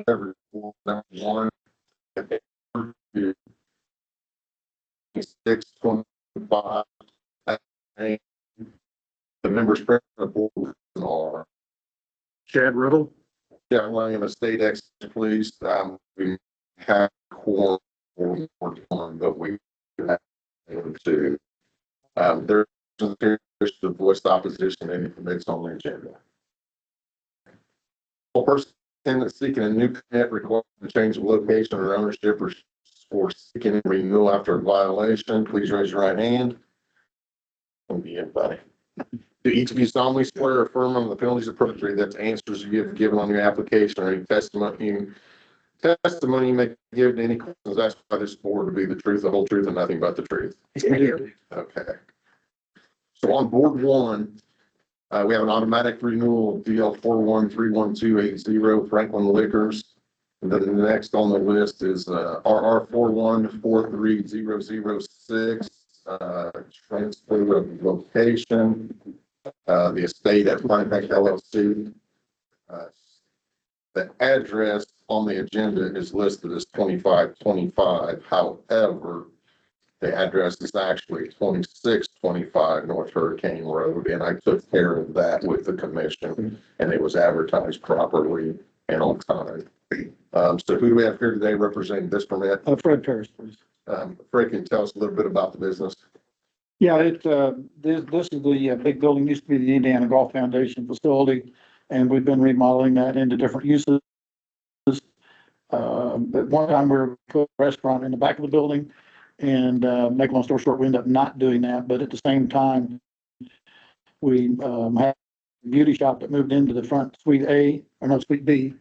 every number one. 625. The members present on the board are Chad Riddle. John Lang, state ex, please. We have quorum for one, but we have to. There's to voice opposition and information on the agenda. A person that's seeking a new permit requiring to change the location or ownership or seeking a renewal after a violation, please raise your right hand. Don't be anybody. Do each of you solemnly swear or affirm on the penalties appropriate that the answers you have given on your application or any testimony you may give to any questions asked by this board to be the truth, the whole truth, and nothing but the truth? Okay. So on board one, we have an automatic renewal of DL 413128 Franklin Liquors. And then the next on the list is RR 4143006, transfer of location, the estate at Planpack LLC. The address on the agenda is listed as 2525. However, the address is actually 2625 North Hurricane Road, and I took care of that with the commission, and it was advertised properly and on time. So who do we have here today representing this permit? Fred Paris, please. Fred, can you tell us a little bit about the business? Yeah, this is the big building, used to be the Indiana Golf Foundation facility, and we've been remodeling that into different uses. At one time we were put a restaurant in the back of the building, and make a long story short, we ended up not doing that. But at the same time, we had a beauty shop that moved into the front suite A, or no, suite B.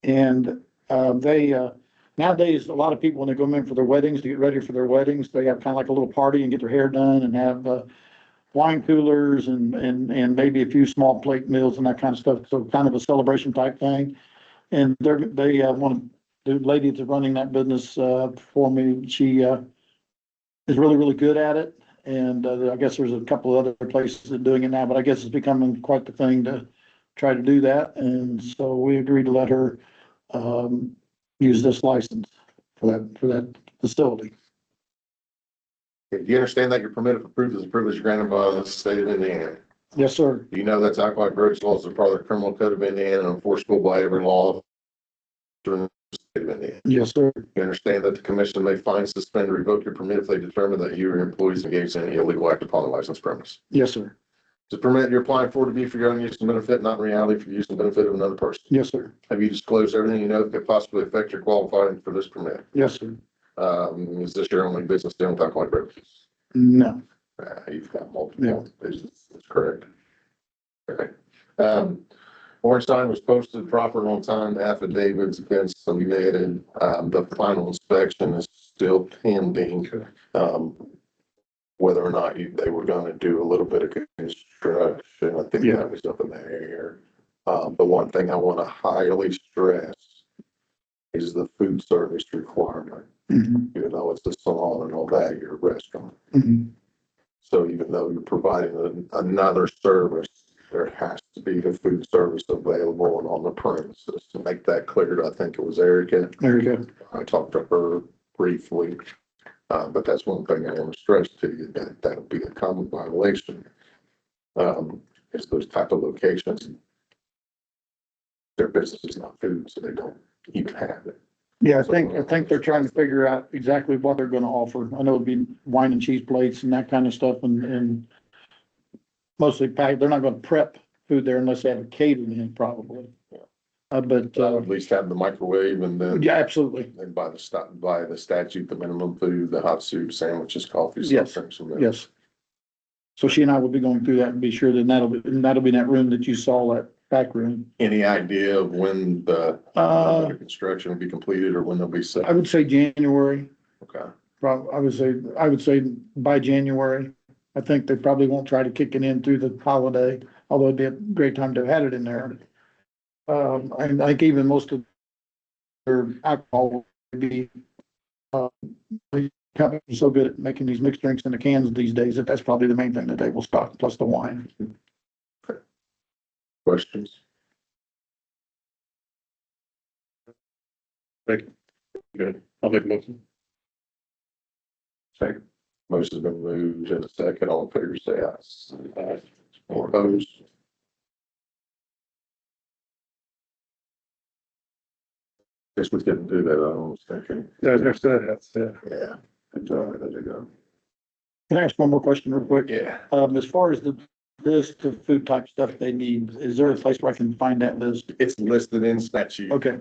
And nowadays, a lot of people, when they go in for their weddings, to get ready for their weddings, they have kind of like a little party and get their hair done and have wine coolers and maybe a few small plate meals and that kind of stuff. So kind of a celebration type thing. And they want the lady that's running that business for me. She is really, really good at it. And I guess there's a couple of other places that are doing it now, but I guess it's becoming quite the thing to try to do that. And so we agreed to let her use this license for that facility. Do you understand that your permit, if approved, is a privilege granted by the state of Indiana? Yes, sir. Do you know that's alcoholic beverage laws are part of the criminal code of Indiana and enforceable by every law during the state of Indiana? Yes, sir. You understand that the commission may fine, suspend, or revoke your permit if they determine that you or your employees engaged in any illegal act upon the licensed premise? Yes, sir. The permit you're applying for to be for your own use and benefit, not in reality for use and benefit of another person. Yes, sir. Have you disclosed everything you know that could possibly affect your qualifying for this permit? Yes, sir. Is this your only business dealing with alcoholic beverages? No. You've got multiple businesses, correct? Okay. Warrant sign was posted proper on time, affidavits been submitted. The final inspection is still pending. Whether or not they were gonna do a little bit of construction, I think that was up in the air. The one thing I want to highly stress is the food service requirement. Even though it's a salon and all that, you're a restaurant. So even though you're providing another service, there has to be the food service available and on the premises. To make that clear, I think it was Erica. There you go. I talked to her briefly, but that's one thing I want to stress to you, that that'll be a common violation. Is those type of locations, their business is not food, so they don't even have it. Yeah, I think they're trying to figure out exactly what they're gonna offer. I know it'd be wine and cheese plates and that kind of stuff and mostly packed. They're not gonna prep food there unless they have a catering in probably. But At least have the microwave and then. yeah, absolutely. And by the statute, the minimum food, the hot soup, sandwiches, coffee. Yes. Yes. So she and I will be going through that and be sure that that'll be in that room that you saw, that back room. Any idea of when the construction will be completed or when they'll be set? I would say January. Okay. I would say by January. I think they probably won't try to kick it in through the holiday, although it'd be a great time to have had it in there. I think even most of their alcohol would be, the company's so good at making these mixed drinks in the cans these days that that's probably the main thing that they will stock, plus the wine. Questions? Good. I'll make a motion. Second. Motion's been moved in a second. All in favor, say aye. Aye. Or opposed? Guess we didn't do that, I was thinking. Yeah, that's, yeah. Yeah. Good job, there you go. Can I ask one more question real quick? Yeah. As far as the list of food type stuff they need, is there a place where I can find that list? It's listed in statute. Okay,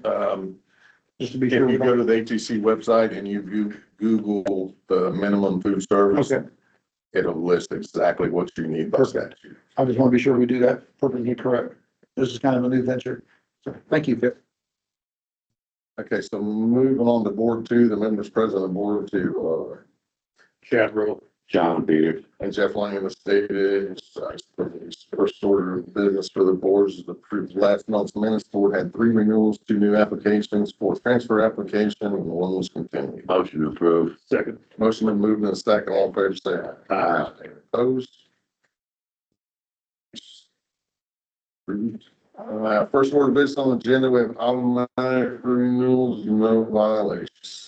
just to be If sure. you we go don't- to the ATC website and you Google the minimum food service, Okay, it'll list exactly what you need by Perfect. statute. I just want to be sure we do that perfectly correct. This is kind of a new venture. So, thank you, Phil. Okay, so moving on to board two, the members present on board two, Chad Rowe. John Peters. and Jeff Lang has stated, first order of business for the boards is approved last month's minutes. Board had 3 renewals, 2 new applications, 4 transfer application, and 1 was continued. Motion approved. Second. Motion been moved in a second, all in favor, say aye. Aye. Opposed? First order of business on the agenda, we have automatic renewals, no violations.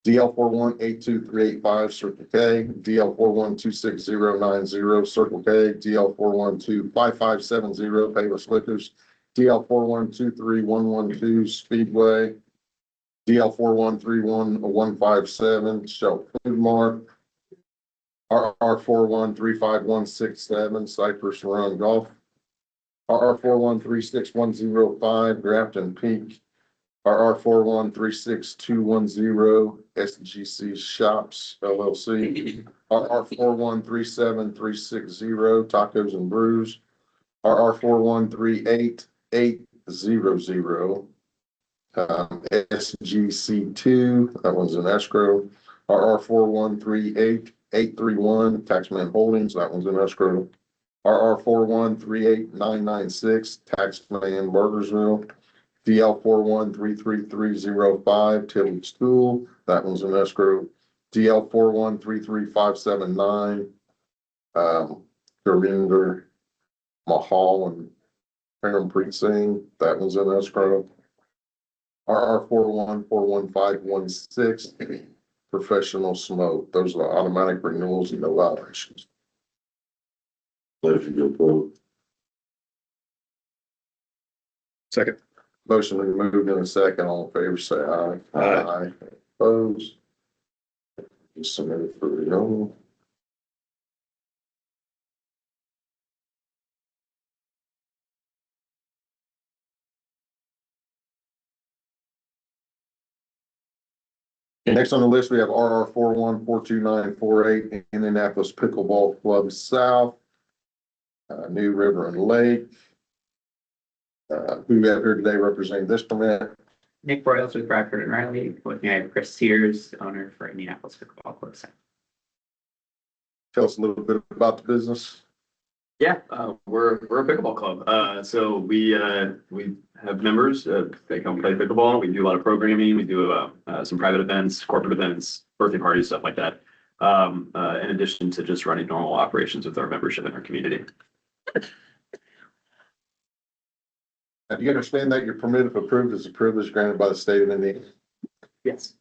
DL 41823885 Circle K, DL 41269090 Circle K, DL 4125570 Payless Liquors, DL 4123112 Speedway, DL 4131157 Shell Food Mart, RR 413567 Cypress Run Golf, RR 4136105 Grafton Peak, RR 4136210 SGC Shops LLC, RR 4137360 Tacos and Brews, RR 4138800 SGC2, that one's in escrow, RR 4138831 Taxman Holdings, that one's in escrow, RR 4138996 Taxman Burgersville, DL 4133305 Tillage School, that one's in escrow. DL 4133579 Gurinder Mahal and Parampreet Singh, that one's in escrow. RR 4141516 Professional Smoke, those are the automatic renewals and no violations. Motion approved. Second. Motion been moved in a second, all in favor, say aye. Aye. Opposed? Submitted for renewal. Next on the list, we have RR 4142948 Indianapolis Pickleball Club South, New River and Lake. Who we have here today representing this permit? Nick Broyles with Bradford and Riley. With me, I have Chris Sears, owner for Indianapolis Pickleball Club. Tell us a little bit about the business. Yeah, we're a pickleball club. So we have members, they come play pickleball. We do a lot of programming. We do some private events, corporate events, birthday parties, stuff like that. In addition to just running normal operations with our membership in our community. Now, do you understand that your permit, if approved, is a privilege granted by the state of Indiana? Yes.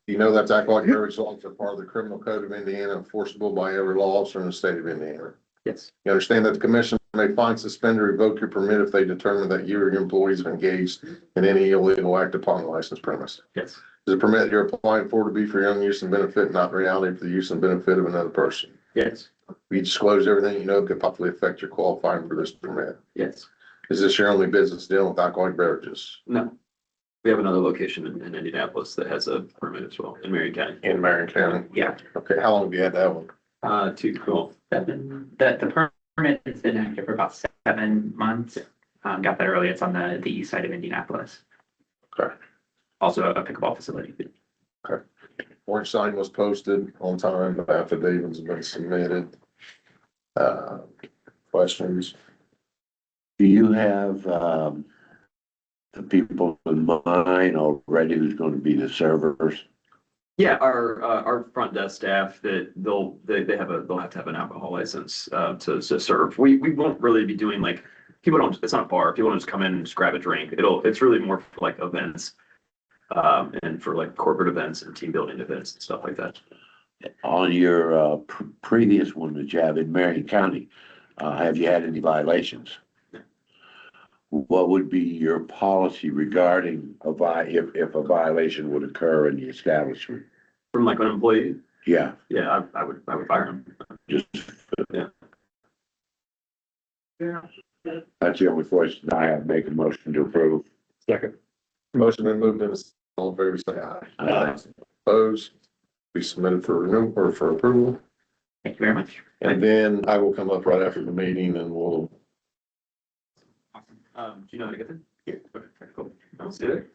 You know that's alcoholic beverage laws are part of the criminal code of Indiana, enforceable by every law officer in the state of Indiana. Yes. You understand that the commission may fine, suspend, or revoke your permit if they determine that you or your employees have engaged in any illegal act upon the licensed premise. Yes. Is the permit you're applying for to be for your own use and benefit, not reality for the use and benefit of another person? Yes. You disclose everything you know could possibly affect your qualifying for this permit. Yes. Is this your only business dealing with alcoholic beverages? No. We have another location in Indianapolis that has a permit as well in Marion County. In Marion County? Yeah. Okay, how long have you had that one? Too cool. The permit has been active for about 7 months. Got that early. It's on the east side of Indianapolis. Okay. Also a pickleball facility. Orange sign was posted on time, the affidavits have been submitted. Questions? Do you have, the people in mind already who's gonna be the servers? Yeah, our front desk staff that they'll have to have an alcohol license to serve. We won't really be doing it's not a bar. People don't just come in and just grab a drink. It's really more for like events. and for like corporate events and team building events and stuff like that. On your, previous one that you have in Marion County, have you had any violations? What would be your policy regarding if a violation would occur in the establishment? From like an employee, Yeah, yeah, I would fire him. just. Yeah. That's the only question I have. Make a motion to approve. Second. Motion been moved and all in favor, say aye. Aye. Opposed? Be submitted for renewal or for approval. Thank you very much. And then I will come up right after the meeting and we'll, Awesome. Do you know how to get there? Yeah. Okay, cool. I'll see you there.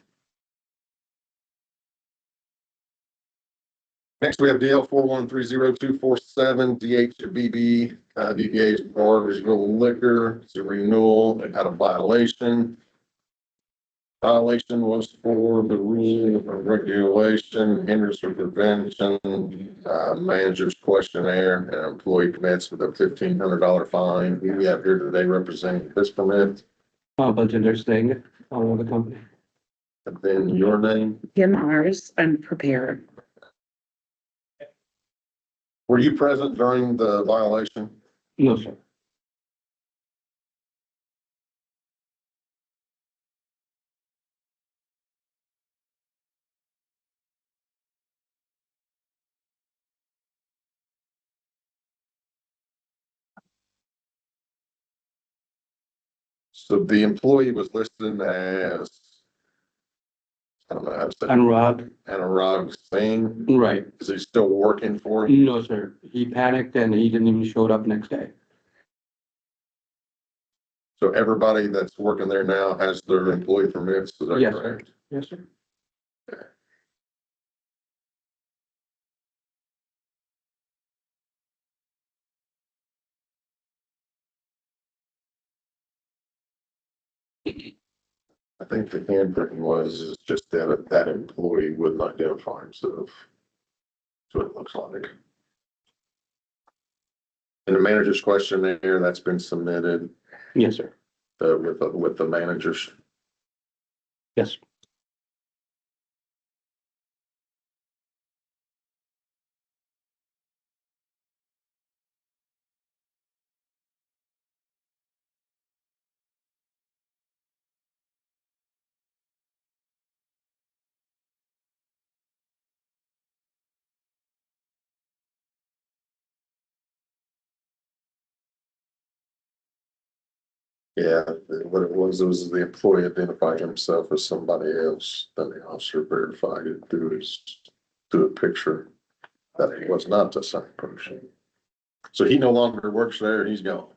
next we have DL 4130247, DHBB, DBA's Bargersville Liquor. It's a renewal. It had a violation. Violation was for the rule of regulation, hinders or prevention, manager's questionnaire, and employee commits with a $1,500 fine. Who we have here today representing this permit, Baljinder Singh, owner of the company. and then your name. Kim Mars, I'm prepared. Were you present during the violation? No, sir. So the employee was listed as, I don't know how to say, Anurag, Anurag Singh. right. Is he still working for you? No, sir. He panicked and he didn't even show up next day. So everybody that's working there now has their employee permits, is that Yes, correct? Yes, sir. I think the handwritten was is just that that employee wouldn't identify himself. So it looks like. And the manager's questionnaire that's been submitted, Yes, sir. with the managers. Yes. Yeah, what it was the employee identified himself as somebody else, then the officer verified it through a picture that it was not the same person. So he no longer works there, he's gone.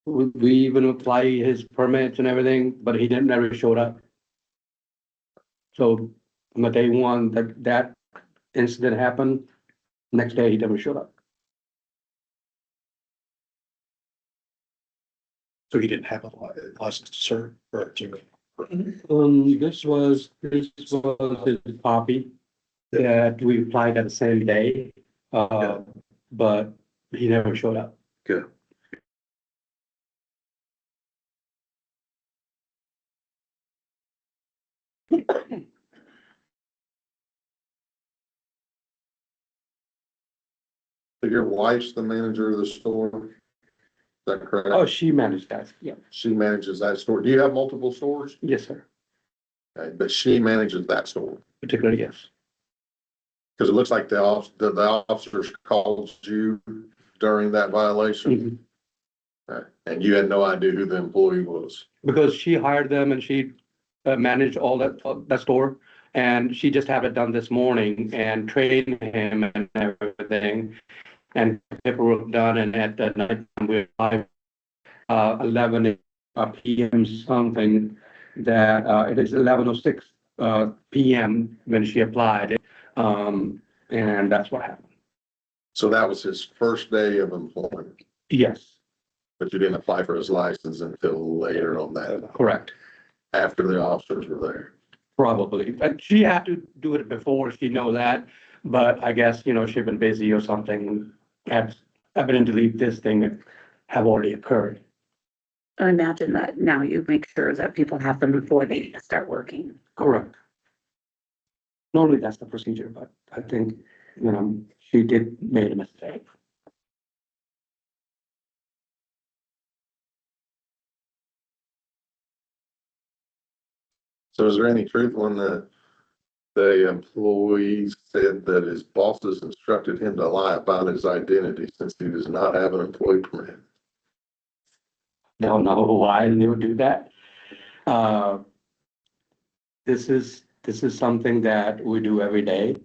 We even apply his permits and everything, but he didn't never showed up. So on the day one that incident happened, next day he never showed up. So he didn't have a license to serve or to. This was his copy that we applied at the same day, but he never showed up. Good. So your wife's the manager of the store? Is that correct? Oh, she managed that. Yeah. She manages that store. Do you have multiple stores? Yes, sir. Okay, but she manages that store. Particularly, yes. Because it looks like the officers called you during that violation. Mhm. Okay, and you had no idea who the employee was. Because she hired them and she managed all that store. And she just had it done this morning and trained him and everything. And paperwork done, and at that night, we were 11 PM something, that it is 11:06 PM when she applied it. And that's what happened. So that was his first day of employment, Yes, but you didn't apply for his license until later on that, correct. after the officers were there. Probably, but she had to do it before, she know that, but I guess, she'd been busy or something. Evidently, this thing have already occurred. I imagine that now you make sure that people have them before they start working. Correct. Normally that's the procedure, but I think, she did made a mistake. So is there any truth when the employee said that his bosses instructed him to lie about his identity since he does not have an employee permit? Don't know why they would do that. This is something that we do every day.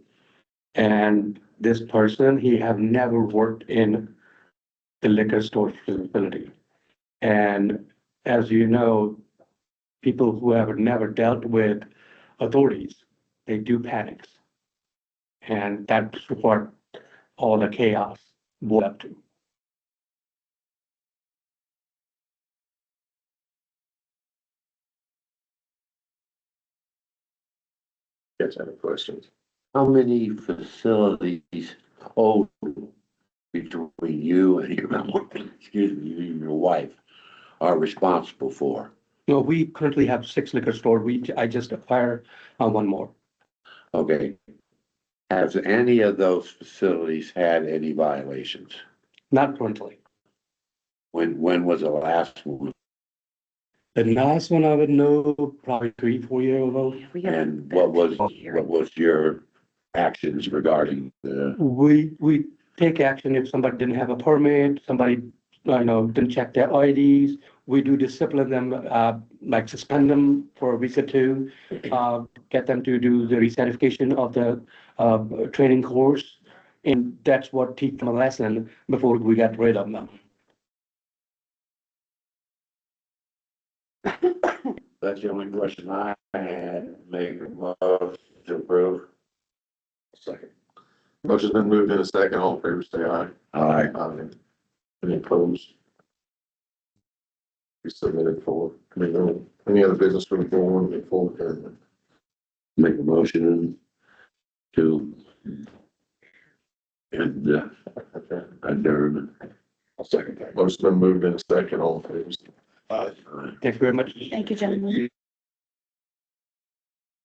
And this person, he have never worked in the liquor store facility. And as you know, people who have never dealt with authorities, they do panics. And that's what all the chaos boiled up to. Guys, any questions? How many facilities total between you and your, excuse me, you and your wife are responsible for? No, we currently have 6 liquor stores. I just acquired one more. Okay. Has any of those facilities had any violations? Not currently. When was the last one? The last one I would know probably 3-4 years ago. We have And what was here. your actions regarding the, We take action if somebody didn't have a permit, somebody, didn't check their IDs. We do discipline them, like suspend them for a week or 2, get them to do the recertification of the training course. And that's what teach them a lesson before we get rid of them. that's the only question I had. Make a motion to approve. Second. Motion's been moved in a second. All in favor, say aye. Aye. Aye. Any opposed? Be submitted for, any other business from the board before adjournment? Make a motion to and Okay. adjourn. I'll second that. Motion's been moved in a second. All in favor, say Aye. Aye. Thank you very much. Thank you, gentlemen.